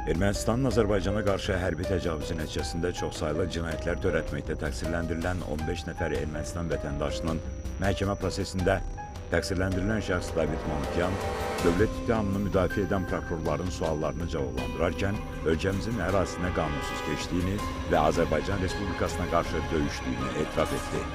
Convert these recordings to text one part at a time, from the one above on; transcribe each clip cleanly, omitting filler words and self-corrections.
Ermənistanın Azərbaycana qarşı hərbi təcavüzü nəticəsində çoxsaylı cinayətlər törətməkdə təqsirləndirilən 15 nəfər Ermənistan vətəndaşının məhkəmə prosesində təqsirləndirilən şəxs David Manukyan dövlət ittihamını müdafiə edən prokurorların suallarını cavablandırarkən ölkəmizin ərazisinə qanunsuz keçdiyini və Azərbaycan Respublikasına qarşı döyüşdüyünü etiraf etdi.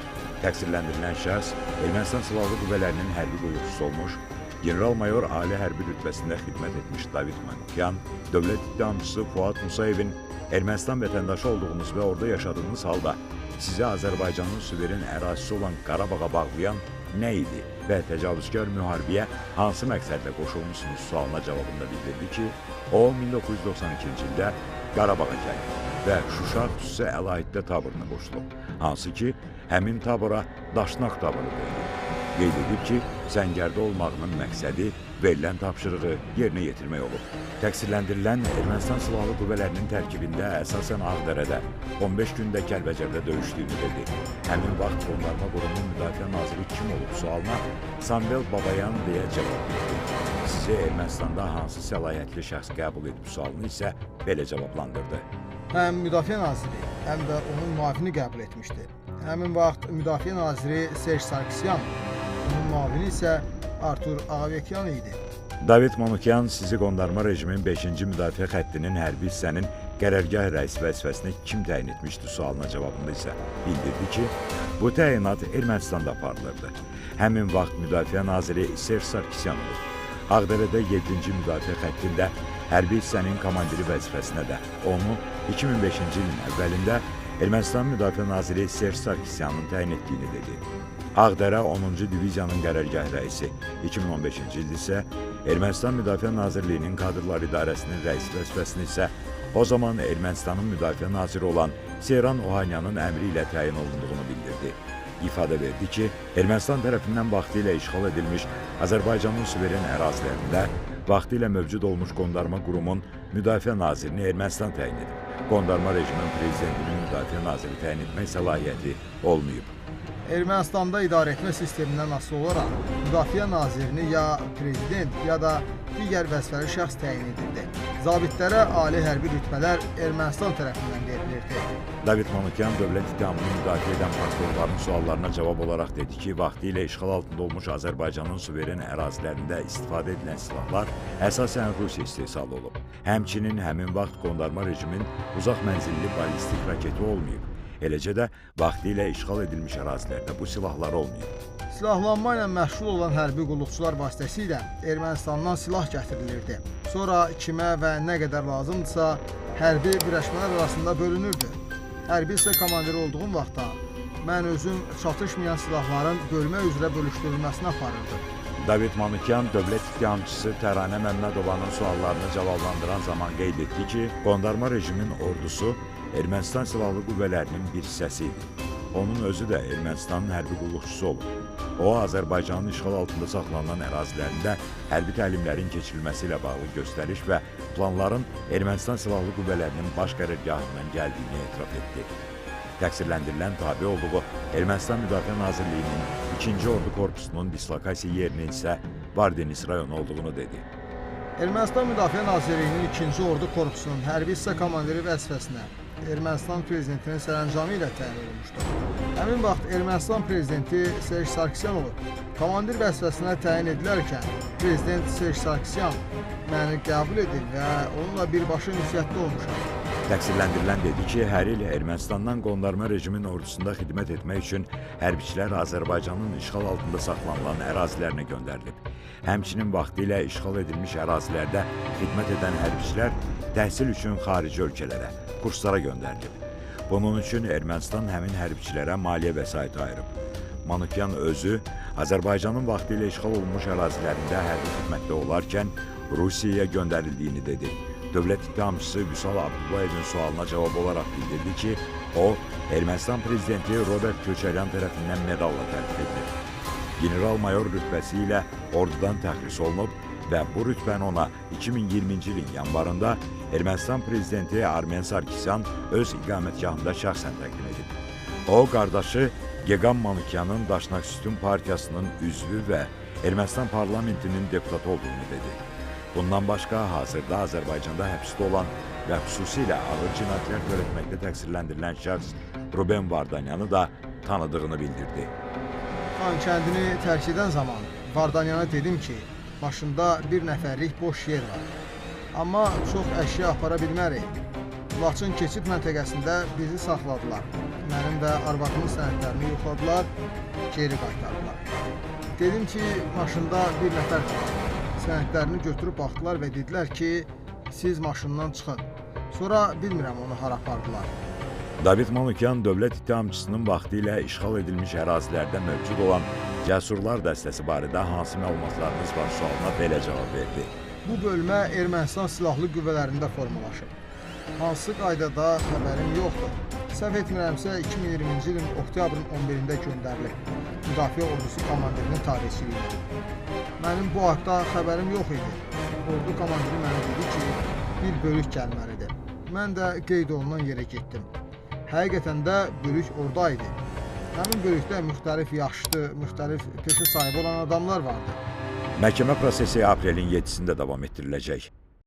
Təqsirləndirilən şəxs Ermənistan Silahlı Qüvvələrinin hərbi qulluqçusu olmuş, General-mayor ali hərbi rütbəsində xidmət etmiş David Manukyan, dövlət ittihamçısı Fuad Musayevin Ermənistan vətəndaşı olduğunuz və orada yaşadığınız halda sizi Azərbaycanın suveren ərazisi olan Qarabağa bağlayan nə idi və təcavüzkar müharibəyə hansı məqsədlə qoşulmuşsunuz sualına cavabında bildirdi ki, o 1992-ci ildə Qarabağa gəldi və Şuşa xüsusi əlahiddə taboruna qoşulub, hansı ki, həmin tabora Daşnaq taboru deyilir. Qeyd edib ki, Səngərdə olmağının məqsədi verilən tapşırığı yerinə yetirmək olub. Təqsirləndirilən Ermənistan Silahlı Qüvvələrinin tərkibində əsasən Ağdərədə, 15 gündə Kəlbəcərdə döyüşdüyünü dedi. Həmin vaxt Qondarma Qurumunun Müdafiə Naziri kim olub sualına Samvel Babayan deyə cavab verdi. Sizi Ermənistanda hansı səlahiyyətli şəxs qəbul edib sualını isə belə cavablandırdı. Həm Müdafiə Naziri, həm də onun müavini qəbul etmişdi. Həmin vaxt Müdafiə Naziri Serj Sarkisyan, onun müavini isə Artur Ağabekyan idi. David Manukyan sizi qondarma rejimin 5-ci müdafiə xəttinin hərbi hissənin qərargah rəisi vəzifəsini kim təyin etmişdi sualına cavabında isə bildirdi ki, bu təyinat Ermənistanda aparılırdı. Həmin vaxt Müdafiə Naziri Serj Sarkisyan olub. Ağdərədə 7-ci müdafiə xəttində hərbi hissənin komandiri vəzifəsinə də onu 2005-ci ilin əvvəlində Ermənistan Müdafiə Naziri Serj Sarkisyanın təyin etdiyini dedi. Ağdərə 10-cu diviziyanın qərargah rəisi, 2015-ci ildə isə Ermənistan Müdafiə Nazirliyinin Kadrlar İdarəsinin rəisi vəzifəsini isə o zaman Ermənistanın Müdafiə Naziri olan Seyran Ohanyanın əmri ilə təyin olunduğunu bildirdi. İfadə verdi ki, Ermənistan tərəfindən vaxtilə işğal edilmiş Azərbaycanın suveren ərazilərində vaxtilə mövcud olmuş Qondarma Qurumun Müdafiə Nazirini Ermənistan təyin edib. Qondarma rejimin prezidentinin Müdafiə Naziri təyin etmək səlahiyyəti olmayıb. Ermənistanda idarəetmə sistemindən asılı olaraq Müdafiə Nazirini ya prezident, ya da digər vəzifəli şəxs təyin edildi. Zabitlərə ali hərbi rütbələr Ermənistan tərəfindən verilirdi. David Manukyan dövlət ittihamını müdafiə edən prokurorların suallarına cavab olaraq dedi ki, vaxtilə işğal altında olmuş Azərbaycanın suveren ərazilərində istifadə edilən silahlar əsasən Rusiya istehsalı olub. Həmçinin həmin vaxt qondarma rejimin uzaq mənzilli ballistik raketi olmayıb. Eləcə də vaxtilə işğal edilmiş ərazilərdə bu silahlar olmayıb. Silahlanma ilə məşğul olan hərbi qulluqçular vasitəsilə Ermənistandan silah gətirilirdi. Sonra kimə və nə qədər lazımdırsa hərbi birləşmələr arasında bölünürdü. Hərbi hissə komandiri olduğum vaxtda mən özüm çatışmayan silahların bölmə üzrə bölüşdürülməsini aparırdım. David Manukyan dövlət ittihamçısı Təranə Məmmədovanın suallarını cavablandıran zaman qeyd etdi ki, qondarma rejimin ordusu Ermənistan Silahlı Qüvvələrinin bir hissəsi idi. Onun özü də Ermənistanın hərbi qulluqçusu olub. O, Azərbaycanın işğal altında saxlanılan ərazilərində hərbi təlimlərin keçirilməsi ilə bağlı göstəriş və planların Ermənistan Silahlı Qüvvələrinin baş qərargahından gəldiyini etiraf etdi. Təqsirləndirilən tabe olduğu Ermənistan Müdafiə Nazirliyinin 2-ci Ordu Korpusunun dislokasiya yerinin isə Vardenis rayonu olduğunu dedi. Ermənistan Müdafiə Nazirliyinin 2-ci Ordu Korpusunun hərbi hissə komandiri vəzifəsinə Ermənistan prezidentinin sərəncamı ilə təyin olunmuşdur. Həmin vaxt Ermənistan prezidenti Serj Sarkisyan olub. Komandir vəzifəsinə təyin edilərkən prezident Serj Sarkisyan məni qəbul edib və onunla birbaşa ünsiyyətdə olmuşam. Təqsirləndirilən dedi ki, hər il Ermənistandan qondarma rejimin ordusunda xidmət etmək üçün hərbiçilər Azərbaycanın işğal altında saxlanılan ərazilərinə göndərilib. Həmçinin vaxtilə işğal edilmiş ərazilərdə xidmət edən hərbiçilər təhsil üçün xarici ölkələrə, kurslara göndərilib. Bunun üçün Ermənistan həmin hərbiçilərə maliyyə vəsaiti ayırıb. Manukyan özü Azərbaycanın vaxtilə işğal olunmuş ərazilərində hərbi xidmətdə olarkən Rusiyaya göndərildiyini dedi. Dövlət ittihamçısı Vüsal Abdullayevin sualına cavab olaraq bildirdi ki, o, Ermənistan prezidenti Robert Köçəryan tərəfindən medalla təltif edilir. General-mayor rütbəsi ilə ordudan təxris olunub və bu rütbəni ona 2020-ci ilin yanvarında Ermənistan prezidenti Armen Sarkisyan öz iqamətgahında şəxsən təqdim edib. O, qardaşı Geqan Manukyanın Daşnaq Sütun Partiyasının üzvü və Ermənistan parlamentinin deputatı olduğunu dedi. Bundan başqa hazırda Azərbaycanda həbsdə olan və xüsusilə ağır cinayətlər törətməkdə təqsirləndirilən şəxs Ruben Vardanyanı da tanıdığını bildirdi. Xankəndini tərk edən zaman Vardanyana dedim ki, maşında bir nəfərlik boş yer var. Amma çox əşya apara bilmərik. Laçın keçid məntəqəsində bizi saxladılar. Mənim və arvadımın sənədlərini yoxladılar, geri qaytardılar. Dedim ki, maşında bir nəfər var. Sənədlərini götürüb baxdılar və dedilər ki, siz maşından çıxın. Sonra bilmirəm onu hara apardılar. David Manukyan dövlət ittihamçısının vaxtı ilə işğal edilmiş ərazilərdə mövcud olan Cəsurlar dəstəsi barədə hansı məlumatlarınız var sualına belə cavab verdi. Bu bölmə Ermənistan silahlı qüvvələrində formalaşıb. Hansı qaydada xəbərim yoxdur. Səhv etmirəmsə 2020-ci ilin oktyabrın 11-də göndərilib. Müdafiə ordusu komandirinin tarixçiliyi. Mənim bu haqda xəbərim yox idi. Ordu komandiri mənə dedi ki, bir bölük gəlməlidir. Mən də qeyd olunan yerə getdim. Həqiqətən də bölük orada idi. Həmin bölükdə müxtəlif yaşlı, müxtəlif peşə sahibi olan adamlar vardı. Məhkəmə prosesi aprelin 7-sində davam etdiriləcək.